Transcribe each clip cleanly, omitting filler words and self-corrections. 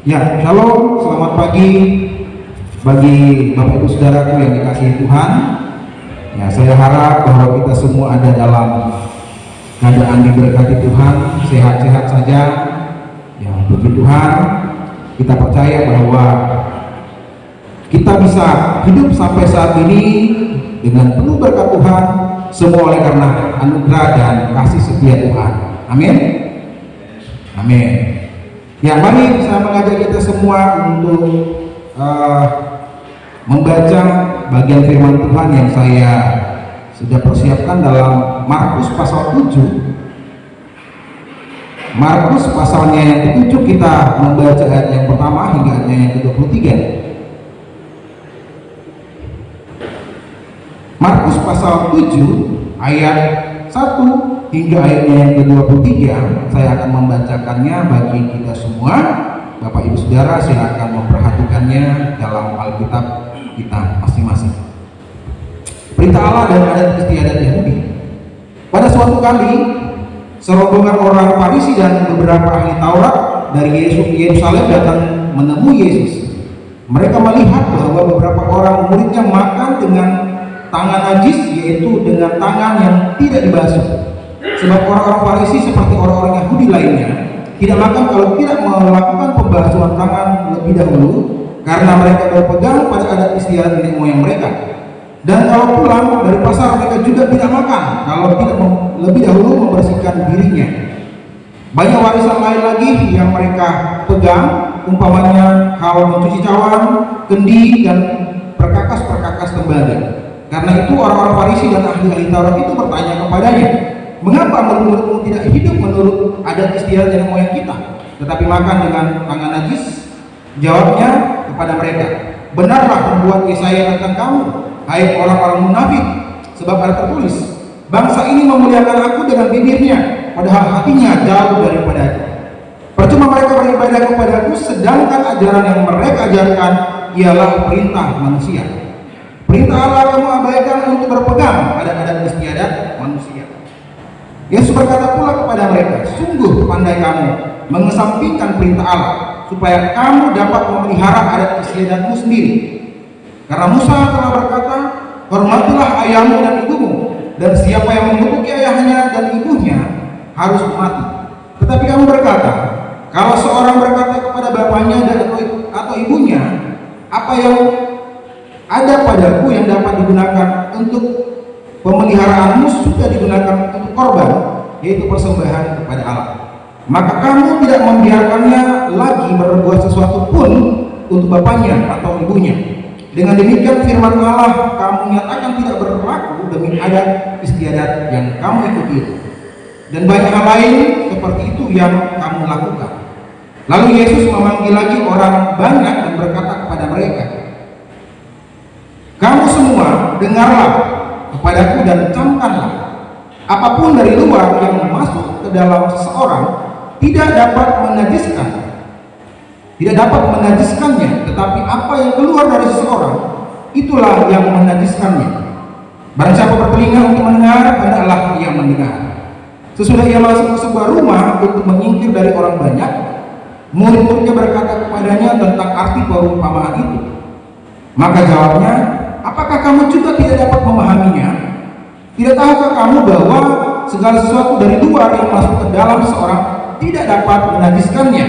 Ya, shalom, selamat pagi bagi Bapak Ibu Saudaraku yang dikasihi Tuhan. Ya, saya harap bahwa kita semua ada dalam keadaan diberkati Tuhan, sehat-sehat saja. Ya, puji Tuhan, kita percaya bahwa kita bisa hidup sampai saat ini dengan penuh berkat Tuhan, semua oleh karena anugerah dan kasih setia Tuhan. Amin. Amin. Ya, mari saya mengajak kita semua untuk membaca bagian firman Tuhan yang saya sudah persiapkan dalam Markus pasal 7. Markus pasalnya yang ke-7 kita membaca ayat yang pertama hingga ayat yang ke-23. Markus pasal 7 ayat 1 hingga ayatnya yang ke-23, saya akan membacakannya bagi kita semua. Bapak Ibu Saudara silakan memperhatikannya dalam Alkitab kita masing-masing. Perintah Allah dan adat istiadat Yahudi. Pada suatu kali, serombongan orang Farisi dan beberapa ahli Taurat dari Yerusalem datang menemui Yesus. Mereka melihat bahwa beberapa orang muridnya makan dengan tangan najis, yaitu dengan tangan yang tidak dibasuh. Sebab orang-orang Farisi seperti orang-orang Yahudi lainnya tidak makan kalau tidak melakukan pembasuhan tangan lebih dahulu, karena mereka berpegang pada adat istiadat nenek moyang mereka. Dan kalau pulang dari pasar mereka juga tidak makan kalau tidak lebih dahulu membersihkan dirinya. Banyak warisan lain lagi yang mereka pegang, umpamanya hal mencuci cawan, kendi, dan perkakas-perkakas tembaga. Karena itu orang-orang Farisi dan ahli-ahli Taurat itu bertanya kepadanya, mengapa murid-muridmu tidak hidup menurut adat istiadat nenek moyang kita, tetapi makan dengan tangan najis? Jawabnya kepada mereka, benarlah membuat Yesaya tentang kamu, hai orang-orang munafik, sebab ada tertulis, bangsa ini memuliakan aku dengan bibirnya, padahal hatinya jauh daripadaku. Percuma mereka beribadah kepadaku, sedangkan ajaran yang mereka ajarkan ialah perintah manusia. Perintah Allah kamu abaikan untuk berpegang pada adat istiadat manusia. Yesus berkata pula kepada mereka, sungguh pandai kamu mengesampingkan perintah Allah, supaya kamu dapat memelihara adat istiadatmu sendiri. Karena Musa telah berkata, hormatilah ayahmu dan ibumu, dan siapa yang mengutuki ayahnya dan ibunya harus mati. Tetapi kamu berkata, kalau seorang berkata kepada bapaknya atau ibunya, apa yang ada padaku yang dapat digunakan untuk pemeliharaanmu sudah digunakan untuk korban, yaitu persembahan kepada Allah. Maka kamu tidak membiarkannya lagi berbuat sesuatu pun untuk bapaknya atau ibunya. Dengan demikian firman Allah kamu nyatakan tidak berlaku demi adat istiadat yang kamu ikuti itu. Dan banyak hal lain seperti itu yang kamu lakukan. Lalu Yesus memanggil lagi orang banyak dan berkata kepada mereka, kamu semua dengarlah kepadaku dan camkanlah, apapun dari luar yang masuk ke dalam seseorang tidak dapat menajiskannya, tetapi apa yang keluar dari seseorang itulah yang menajiskannya. Barang siapa bertelinga untuk mendengar, hendaklah ia mendengar. Sesudah ia masuk ke sebuah rumah untuk menyingkir dari orang banyak, murid-muridnya berkata kepadanya tentang arti perumpamaan itu. Maka jawabnya, apakah kamu juga tidak dapat memahaminya? Tidak tahukah kamu bahwa segala sesuatu dari luar yang masuk ke dalam seseorang tidak dapat menajiskannya?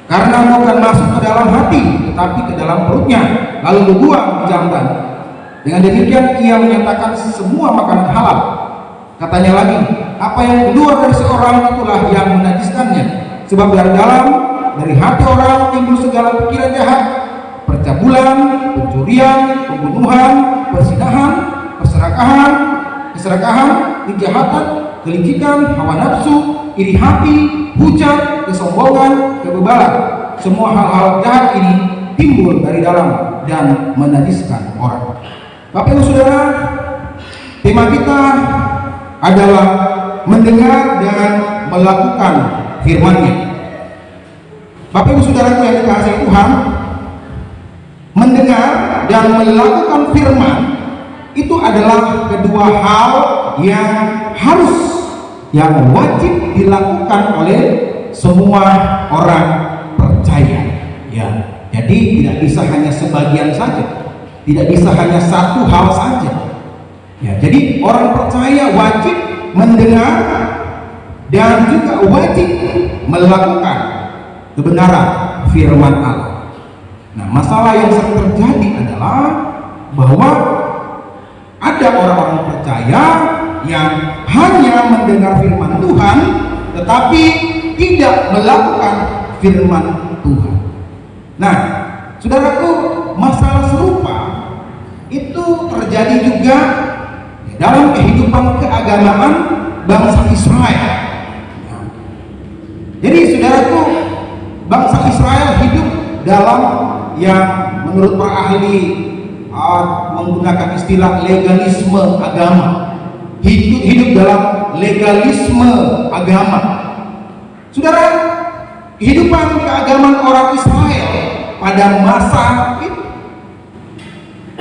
Karena bukan masuk ke dalam hati, tetapi ke dalam perutnya, lalu dibuang di jamban. Dengan demikian ia menyatakan semua makanan halal. Katanya lagi, apa yang keluar dari seorang itulah yang menajiskannya. Sebab dari hati orang timbul segala pikiran jahat, percabulan, pencurian, pembunuhan, perzinahan, keserakahan, kejahatan, kelicikan, hawa nafsu, iri hati, hujat, kesombongan, kebebalan. Semua hal-hal jahat ini timbul dari dalam dan menajiskan orang. Bapak Ibu Saudara, tema kita adalah mendengar dan melakukan firman-Nya. Bapak Ibu Saudara yang dikasihi Tuhan, mendengar dan melakukan firman itu adalah kedua hal yang wajib dilakukan oleh semua orang percaya. Ya, jadi tidak bisa hanya sebagian saja, tidak bisa hanya satu hal saja. Ya, jadi orang percaya wajib mendengar dan juga wajib melakukan kebenaran firman Allah. Nah, masalah yang sering terjadi adalah bahwa ada orang-orang percaya yang hanya mendengar firman Tuhan tetapi tidak melakukan firman Tuhan. Nah, saudaraku, masalah serupa itu terjadi juga dalam kehidupan keagamaan bangsa Israel. Jadi saudaraku, bangsa Israel hidup dalam yang menurut para ahli menggunakan istilah legalisme agama. Hidup dalam legalisme agama. Saudara, kehidupan keagamaan orang Israel pada masa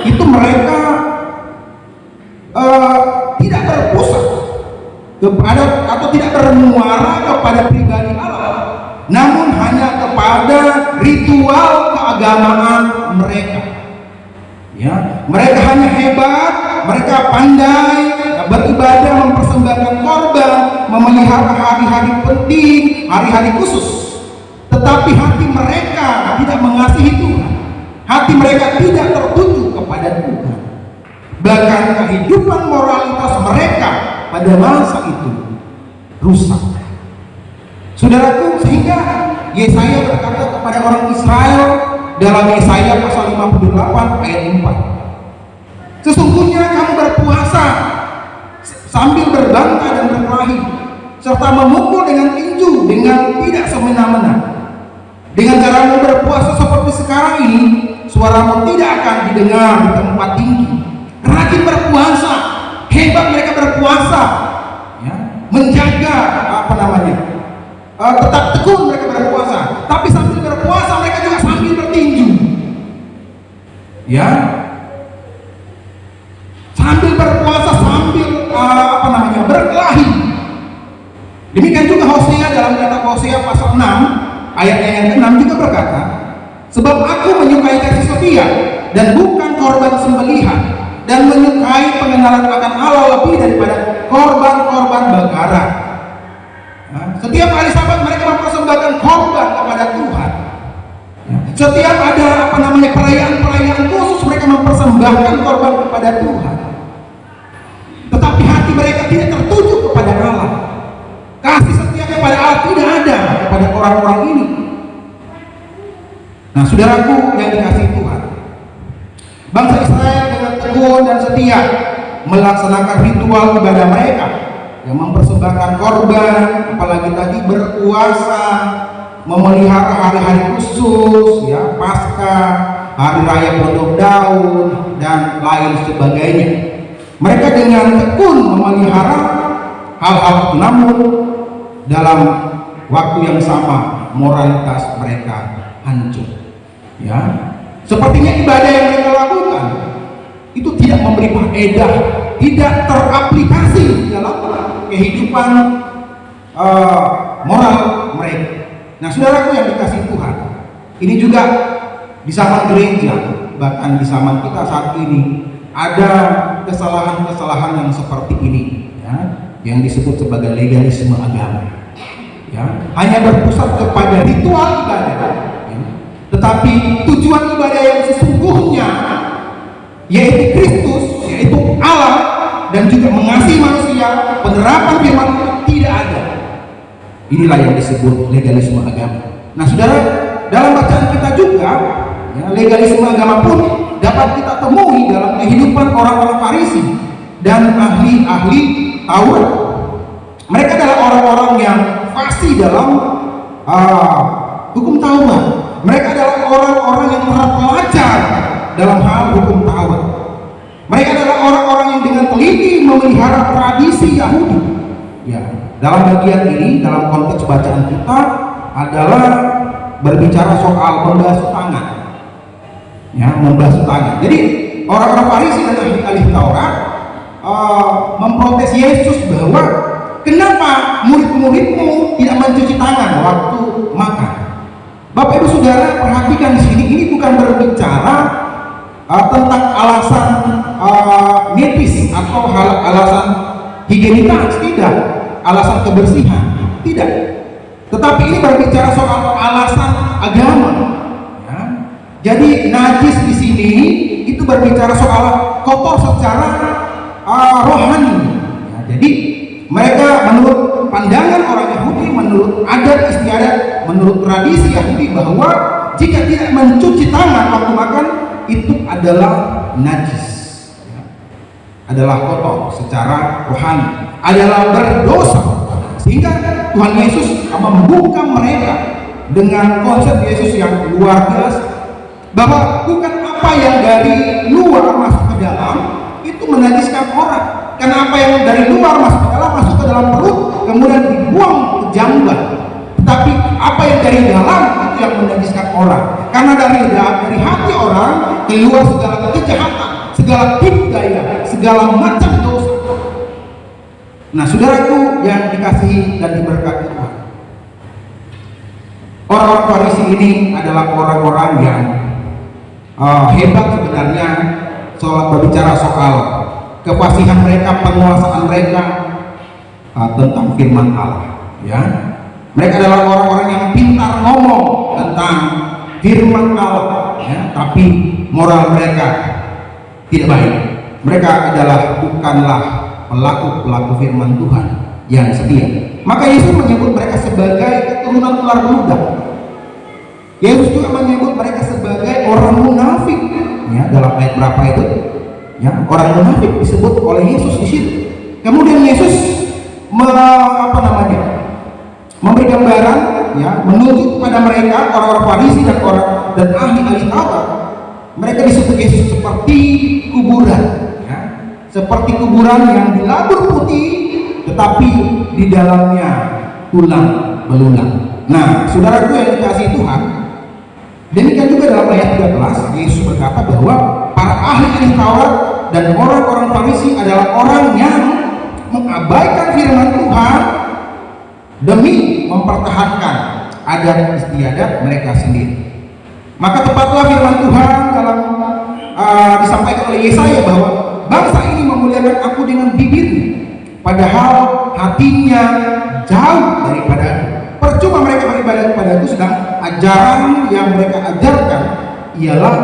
itu mereka tidak berpusat kepada atau tidak bermuara kepada pribadi Allah, namun hanya kepada ritual keagamaan mereka. Ya, mereka hanya hebat, mereka pandai beribadah, mempersembahkan korban, memelihara hari-hari penting, hari-hari khusus. Tetapi hati mereka tidak mengasihi Tuhan. Hati mereka tidak tertuju kepada Tuhan. Bahkan kehidupan moralitas mereka pada masa itu rusak. Saudaraku, sehingga Yesaya berkata kepada orang Israel dalam Yesaya pasal 58 ayat 4, sesungguhnya kamu berpuasa sambil berbangga dan berkelahi, serta memukul dengan tinju dengan tidak semena-mena. Dengan caramu berpuasa seperti sekarang ini, suaramu tidak akan didengar di tempat tinggi. Rajin berpuasa, hebat mereka berpuasa, ya, menjaga tetap tekun mereka berpuasa. Tapi sambil berpuasa mereka juga sambil bertinju, ya, sambil berpuasa sambil berkelahi. Demikian juga Hosea dalam kitab Hosea pasal 6 ayatnya yang ke-6 juga berkata, sebab aku menyukai kasih setia dan bukan korban sembelihan, dan menyukai pengenalan akan Allah lebih daripada korban-korban bakaran. Nah, setiap hari Sabat mereka mempersembahkan korban kepada Tuhan. Setiap ada perayaan-perayaan khusus mereka mempersembahkan korban kepada Tuhan. Tetapi hati mereka tidak tertuju kepada Allah. Kasih setia kepada Allah tidak ada kepada orang-orang ini. Nah, saudaraku yang dikasihi Tuhan, bangsa Israel dengan tekun dan setia melaksanakan ritual ibadah mereka yang mempersembahkan korban, apalagi tadi berpuasa, memelihara hari-hari khusus, ya, Paskah, hari raya potong daun, dan lain sebagainya. Mereka dengan tekun memelihara hal-hal itu, namun dalam waktu yang sama moralitas mereka hancur. Ya, sepertinya ibadah yang mereka lakukan itu tidak memberi faedah, tidak teraplikasi dalam kehidupan moral mereka. Nah, saudaraku yang dikasihi Tuhan, ini juga di zaman gereja, bahkan di zaman kita saat ini ada kesalahan-kesalahan yang seperti ini, ya, yang disebut sebagai legalisme agama. Ya, hanya berpusat kepada ritual ibadah, ya, tetapi tujuan ibadah yang sesungguhnya yaitu Kristus, yaitu Allah, dan juga mengasihi manusia, penerapan firman tidak ada. Inilah yang disebut legalisme agama. Nah, saudara, dalam bacaan kita juga, ya, legalisme agama pun dapat kita temui dalam kehidupan orang-orang Farisi dan ahli-ahli Taurat. Mereka adalah orang-orang yang fasih dalam hukum Taurat. Mereka adalah orang-orang yang terpelajar dalam hal hukum Taurat. Mereka adalah orang-orang yang dengan teliti memelihara tradisi Yahudi. Ya, dalam bagian ini, dalam konteks bacaan kita adalah berbicara soal membasuh tangan. Ya, membasuh tangan. Jadi orang-orang Farisi dan ahli Taurat memprotes Yesus bahwa kenapa murid-muridmu tidak mencuci tangan waktu makan? Bapak Ibu Saudara, perhatikan di sini, ini bukan berbicara tentang alasan medis atau alasan higienitas, tidak, alasan kebersihan, tidak. Tetapi ini berbicara soal alasan agama. Ya. Jadi najis di sini itu berbicara soal kotor secara rohani. Ya, jadi mereka menurut pandangan orang Yahudi, menurut adat istiadat, menurut tradisi Yahudi, bahwa jika tidak mencuci tangan waktu makan itu adalah najis, ya, adalah kotor secara rohani, adalah berdosa. Sehingga Tuhan Yesus membuka mereka dengan konsep Yesus yang luar biasa, bahwa bukan apa yang dari luar masuk ke dalam itu menajiskan orang, karena apa yang dari luar masuk ke dalam perut kemudian dibuang ke jamban. Tetapi apa yang dari dalam itu yang menajiskan orang, karena dari hati orang keluar segala kejahatan, segala tipu daya, segala macam dosa. Nah, saudaraku yang dikasihi dan diberkati Tuhan, orang-orang Farisi ini adalah orang-orang yang hebat sebenarnya soal berbicara soal kefasihan mereka, penguasaan mereka tentang firman Allah. Ya, mereka adalah orang-orang yang pintar ngomong tentang firman Allah, ya, tapi moral mereka tidak baik. Mereka bukanlah pelaku firman Tuhan yang setia. Maka Yesus menyebut mereka sebagai keturunan ular beludak. Yesus juga menyebut mereka sebagai orang munafik. Ya, dalam ayat berapa itu? Ya, orang munafik disebut oleh Yesus di situ. Kemudian Yesus memberi gambaran, ya, menunjuk kepada mereka orang-orang Farisi dan ahli Taurat. Mereka disebut Yesus seperti kuburan, ya, seperti kuburan yang dilabur putih, tetapi di dalamnya tulang belulang. Nah, saudaraku yang dikasihi Tuhan, demikian juga dalam ayat 13 Yesus berkata bahwa para ahli Taurat dan orang-orang Farisi adalah orang yang mengabaikan firman Tuhan demi mempertahankan adat istiadat mereka sendiri. Maka tepatlah firman Tuhan dalam disampaikan oleh Yesaya bahwa bangsa ini memuliakan aku dengan bibirnya, padahal hatinya jauh daripada aku. Percuma mereka beribadah kepada aku, sedang ajaran yang mereka ajarkan ialah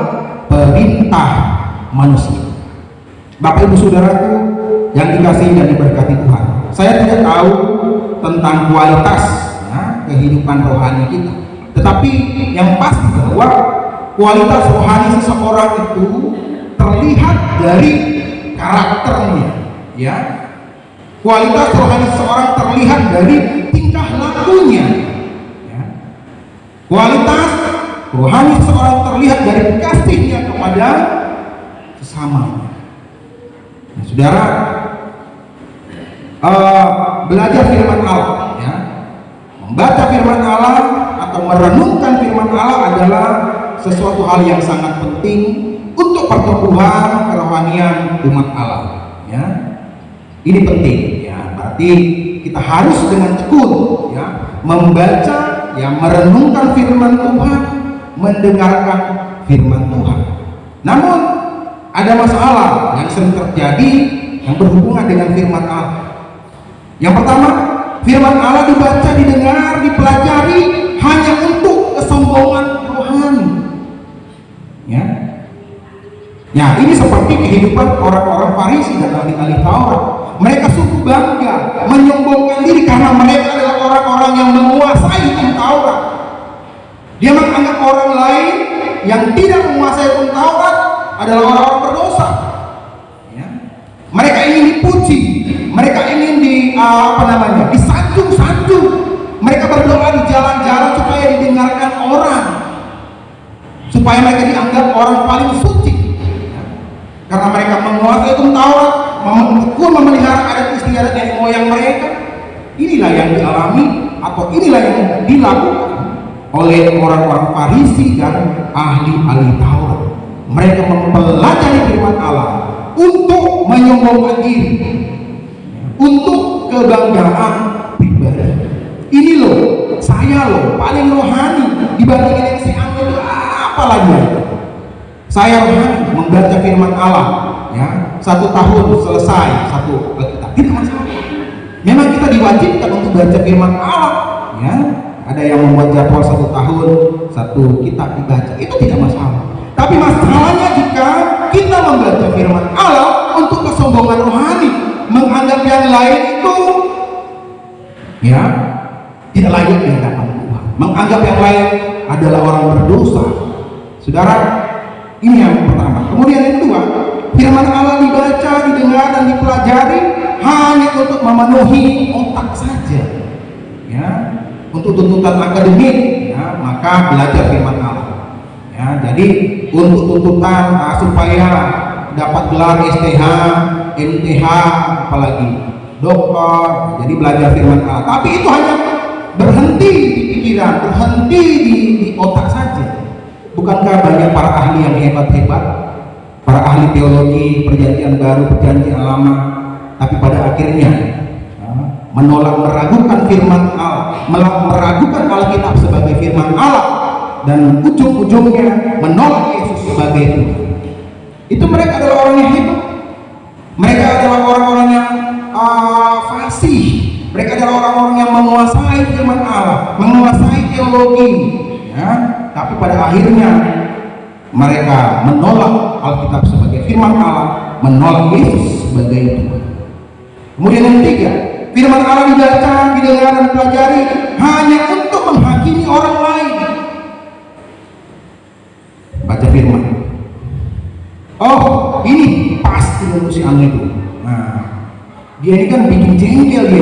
perintah manusia. Bapak Ibu Saudaraku yang dikasihi dan diberkati Tuhan, saya tidak tahu tentang kualitas, ya, kehidupan rohani kita, tetapi yang pasti bahwa kualitas rohani seseorang itu terlihat dari karakternya, ya. Kualitas rohani seseorang terlihat dari tingkah lakunya, ya. Kualitas rohani seseorang terlihat dari kasihnya kepada sesamanya. Nah, saudara, belajar firman Allah, ya, membaca firman Allah atau merenungkan firman Allah adalah sesuatu hal yang sangat penting untuk pertumbuhan kerohanian umat Allah, ya. Ini penting, ya. Berarti kita harus dengan tekun, ya, membaca, ya, merenungkan firman Tuhan, mendengarkan firman Tuhan. Namun ada masalah yang sering terjadi yang berhubungan dengan firman Allah. Yang pertama, firman Allah dibaca, didengar, dipelajari hanya untuk kesombongan rohani. Ya. Ya, ini seperti kehidupan orang-orang Farisi dan ahli Taurat. Mereka sungguh bangga, menyombongkan diri karena mereka adalah orang-orang yang menguasai hukum Taurat. Dia menganggap orang lain yang tidak menguasai hukum Taurat adalah orang-orang berdosa. Ya. Mereka ingin dipuji, mereka ingin disanjung-sanjung. Mereka berdoa di jalan-jalan supaya didengarkan orang, supaya mereka dianggap orang paling suci. Ya. Karena mereka menguasai hukum Taurat, memelihara adat istiadat dari moyang mereka. Inilah yang dialami atau inilah yang dilakukan oleh orang-orang Farisi dan ahli Taurat. Mereka mempelajari firman Allah untuk menyombongkan diri, untuk kebanggaan pribadi. Ini loh saya loh paling rohani dibandingin yang si Anu itu, apa lagi? Saya rohani membaca firman Allah, ya 1 tahun selesai 1 Alkitab, tidak masalah. Memang kita diwajibkan untuk baca firman Allah, ya. Ada yang membuat jadwal 1 tahun 1 kitab dibaca, itu tidak masalah. Tapi masalahnya jika kita membaca firman Allah untuk kesombongan rohani, menganggap yang lain itu ya tidak layak di hadapan Tuhan, menganggap yang lain adalah orang berdosa. Saudara, ini yang pertama. Kemudian yang kedua, firman Allah dibaca, didengar dan dipelajari hanya untuk memenuhi otak saja, ya, untuk tuntutan akademik, ya, maka belajar firman Allah. Ya, jadi untuk tuntutan supaya dapat gelar STH, MTH, apalagi doktor, jadi belajar firman Allah. Tapi itu hanya berhenti di pikiran, berhenti di otak saja. Bukankah banyak para ahli yang hebat-hebat, para ahli teologi perjanjian baru, perjanjian lama, tapi pada akhirnya menolak, meragukan firman Allah, meragukan Alkitab sebagai firman Allah, dan ujung-ujungnya menolak Yesus sebagai Tuhan. Itu mereka adalah orang yang hebat. Mereka adalah orang-orang yang fasih. Mereka adalah orang-orang yang menguasai firman Allah, menguasai teologi, ya. Tapi pada akhirnya mereka menolak Alkitab sebagai firman Allah, menolak Yesus sebagai Tuhan. Kemudian yang ketiga, firman Allah dibaca, didengar dan dipelajari hanya untuk menghakimi orang lain. Baca firman, oh ini pasti untuk si Anu itu. Nah, dia ini kan bikin jengkel dia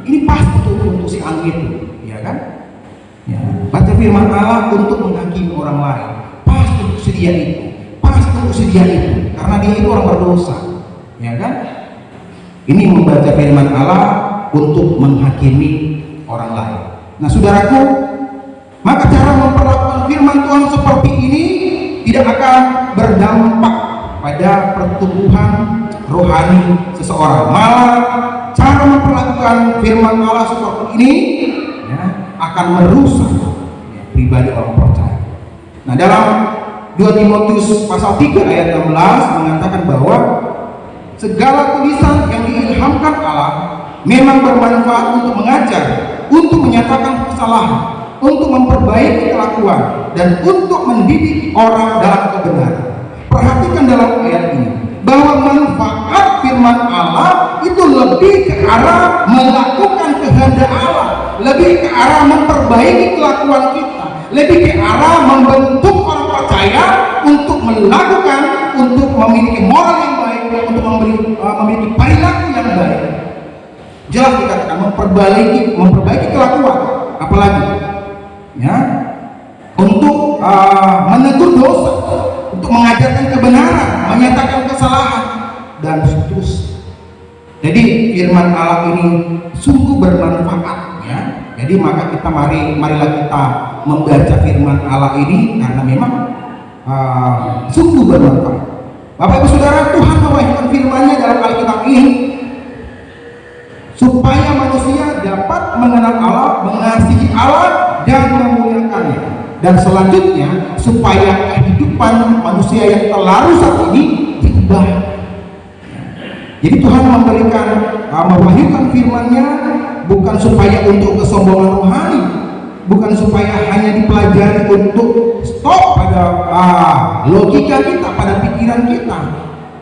ini pasti untuk si Anu itu, ya kan? Ya, baca firman Allah untuk menghakimi orang lain, pasti untuk si dia itu, pasti untuk si dia itu, karena dia itu orang berdosa, ya kan? Ini membaca firman Allah untuk menghakimi orang lain. Nah, saudaraku, maka cara memperlakukan firman Tuhan seperti ini tidak akan berdampak pada pertumbuhan rohani seseorang. Malah cara memperlakukan firman Allah seperti ini, ya, akan merusak, ya, pribadi orang percaya. Nah, dalam 2 Timotius pasal 3 ayat 16 mengatakan bahwa segala tulisan yang diilhamkan Allah memang bermanfaat untuk mengajar, untuk menyatakan kesalahan, untuk memperbaiki kelakuan, dan untuk mendidik orang dalam kebenaran. Perhatikan dalam ayat ini bahwa manfaat firman Allah itu lebih ke arah melakukan kehendak Allah, lebih ke arah memperbaiki kelakuan kita, lebih ke arah membentuk orang percaya untuk melakukan, untuk memiliki moral yang baik, untuk memiliki perilaku yang baik. Jelas dikatakan memperbaiki kelakuan, apalagi, ya, untuk menegur dosa, untuk mengajarkan kebenaran, menyatakan kesalahan, dan seterusnya. Jadi firman Allah ini sungguh bermanfaat, ya. Jadi maka kita marilah kita membaca firman Allah ini karena memang sungguh bermanfaat. Bapak Ibu Saudara, Tuhan mewahyukan firman-Nya dalam Alkitab ini supaya manusia dapat mengenal Allah, mengasihi Allah, dan memuliakannya. Dan selanjutnya supaya kehidupan manusia yang telah rusak ini diubah. Jadi Tuhan memberikan, mewahyukan firman-Nya bukan supaya untuk kesombongan rohani, bukan supaya hanya dipelajari untuk stop pada logika kita, pada pikiran kita,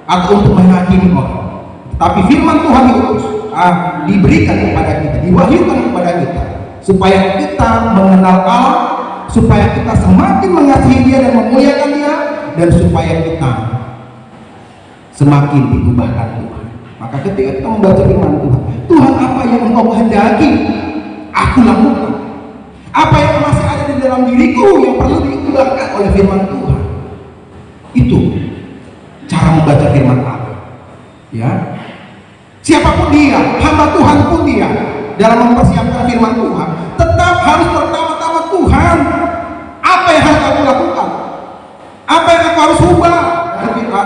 atau untuk menghakimi orang. Tapi firman Tuhan itu diberikan kepada kita, diwahyukan kepada kita, supaya kita mengenal Allah, supaya kita semakin mengasihi Dia dan memuliakan Dia, dan supaya kita semakin diubahkan Tuhan. Maka ketika kita membaca firman Tuhan, Tuhan, apa yang Engkau kehendaki aku lakukan? Apa yang masih ada di dalam diriku yang perlu diubahkan oleh firman Tuhan? Itu cara membaca firman Allah, ya. Siapapun dia, hamba Tuhan pun dia, dalam mempersiapkan firman Tuhan, tetap harus pertama-tama Tuhan, apa yang harus aku lakukan? Apa yang aku harus ubah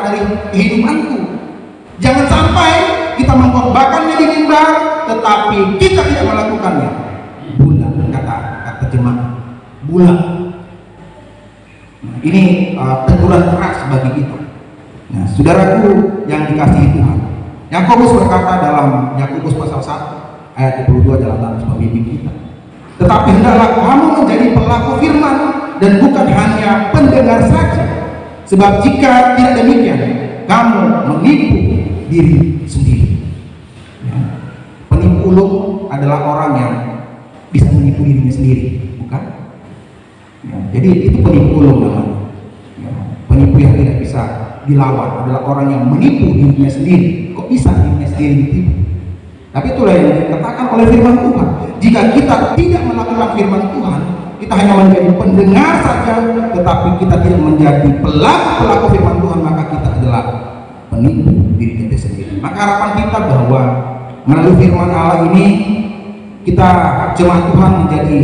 dari kehidupanku? Jangan sampai kita mengkorbankannya di mimbar, tetapi kita tidak melakukannya. Bulan kata terjemahan bulat. Nah, ini teguran keras bagi kita. Nah, saudaraku yang dikasihi Tuhan, Yakobus berkata dalam Yakobus pasal 1 ayat 22 dalam Tuhan pembimbing kita, tetapi hendaklah kamu menjadi pelaku firman dan bukan hanya pendengar saja, sebab jika tidak demikian kamu menipu diri sendiri. Ya. Penipu ulung adalah orang yang bisa menipu dirinya sendiri, bukan? Ya, jadi itu penipu ulung namanya. Ya, penipu yang tidak bisa dilawan adalah orang yang menipu dirinya sendiri. Kok bisa dirinya sendiri ditipu? Tapi itulah yang dikatakan oleh firman Tuhan. Jika kita tidak melakukan firman Tuhan, kita hanya menjadi pendengar saja, tetapi kita tidak menjadi pelaku firman Tuhan, maka kita adalah penipu diri kita sendiri. Maka harapan kita bahwa melalui firman Allah ini, kita jemaat Tuhan menjadi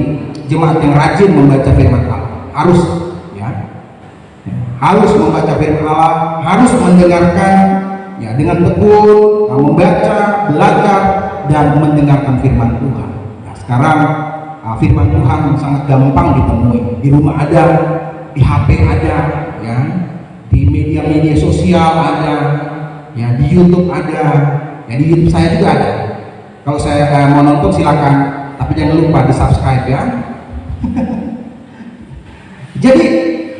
jemaat yang rajin membaca firman Allah. Harus, ya, harus membaca firman Allah, harus mendengarkan, ya, dengan tekun, membaca, belajar, dan mendengarkan firman Tuhan. Nah, sekarang firman Tuhan sangat gampang ditemui. Di rumah ada, di HP ada, ya, di media-media sosial ada, ya, di YouTube ada, ya, di YouTube saya juga ada. Kalau saya mau nonton silakan, tapi jangan lupa di subscribe, ya. Jadi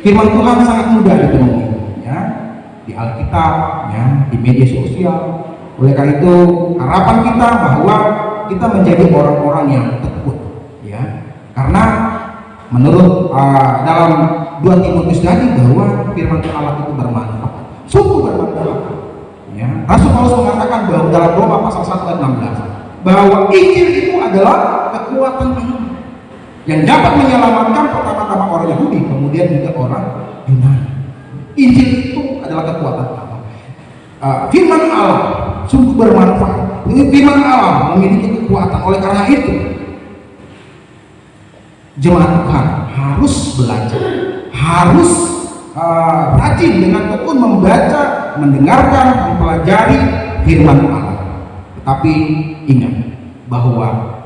firman Tuhan sangat mudah ditemui, ya, di Alkitab, ya, di media sosial. Oleh karena itu harapan kita bahwa kita menjadi orang-orang yang tekun, ya, karena menurut dalam 2 Timotius tadi bahwa firman Allah itu bermanfaat, sungguh bermanfaat. Ya, Rasul Paulus mengatakan bahwa dalam Roma pasal 1 ayat 16 bahwa Injil itu adalah kekuatan Allah yang dapat menyelamatkan pertama-tama orang Yahudi, kemudian juga orang Yunani. Injil itu adalah kekuatan Allah. Firman Allah sungguh bermanfaat. Firman Allah memiliki kekuatan. Oleh karena itu, jemaat Tuhan harus belajar, harus rajin dengan tekun membaca, mendengarkan, mempelajari firman Allah. Tetapi ingat bahwa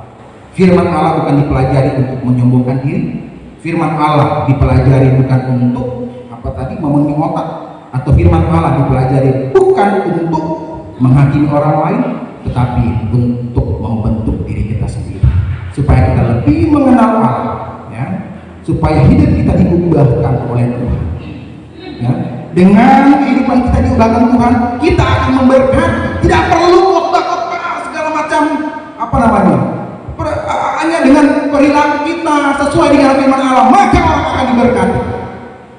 firman Allah bukan dipelajari untuk menyombongkan diri. Firman Allah dipelajari bukan untuk memenuhi otak, atau firman Allah dipelajari bukan untuk menghakimi orang lain, tetapi untuk membentuk diri kita sendiri supaya kita lebih mengenal Allah, ya, supaya hidup kita diubahkan oleh Tuhan, ya. Dengan kehidupan kita diubahkan Tuhan, kita akan memberkati. Tidak perlu khotbah-khotbah segala macam hanya dengan perilaku kita sesuai dengan firman Allah, maka orang akan diberkati.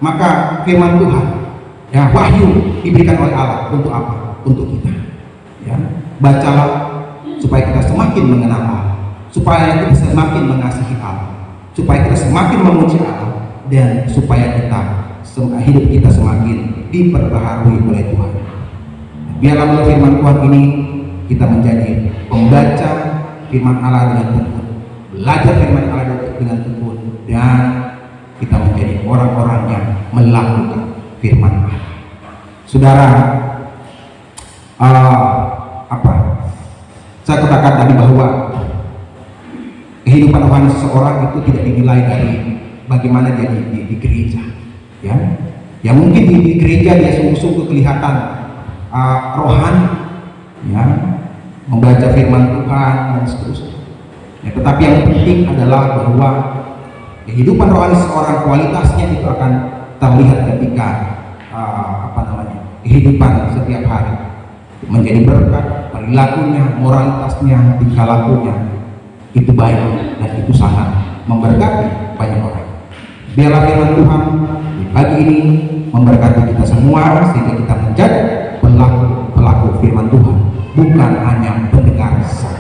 Maka firman Tuhan, ya, wahyu diberikan oleh Allah untuk apa? Untuk kita, ya. Bacalah supaya kita semakin mengenal Allah, supaya kita semakin mengasihi Allah, supaya kita semakin memuji Allah, dan supaya hidup kita semakin diperbaharui oleh Tuhan. Biarlah melalui firman Tuhan ini kita menjadi pembaca firman Allah dengan tekun, belajar firman Allah dengan tekun, dan kita menjadi orang-orang yang melakukan firman Allah. Saudara, saya katakan tadi bahwa kehidupan rohani seseorang itu tidak dinilai dari bagaimana dia di gereja, ya. Ya mungkin di gereja dia sungguh-sungguh kelihatan rohani, ya, membaca firman Tuhan dan seterusnya. Ya, tetapi yang penting adalah bahwa kehidupan rohani seseorang kualitasnya itu akan terlihat ketika kehidupan setiap hari menjadi berkat, perilakunya, moralitasnya, tingkah lakunya itu baik dan itu sangat memberkati banyak orang. Biarlah firman Tuhan di pagi ini memberkati kita semua sehingga kita menjadi pelaku firman Tuhan, bukan hanya pendengar saja.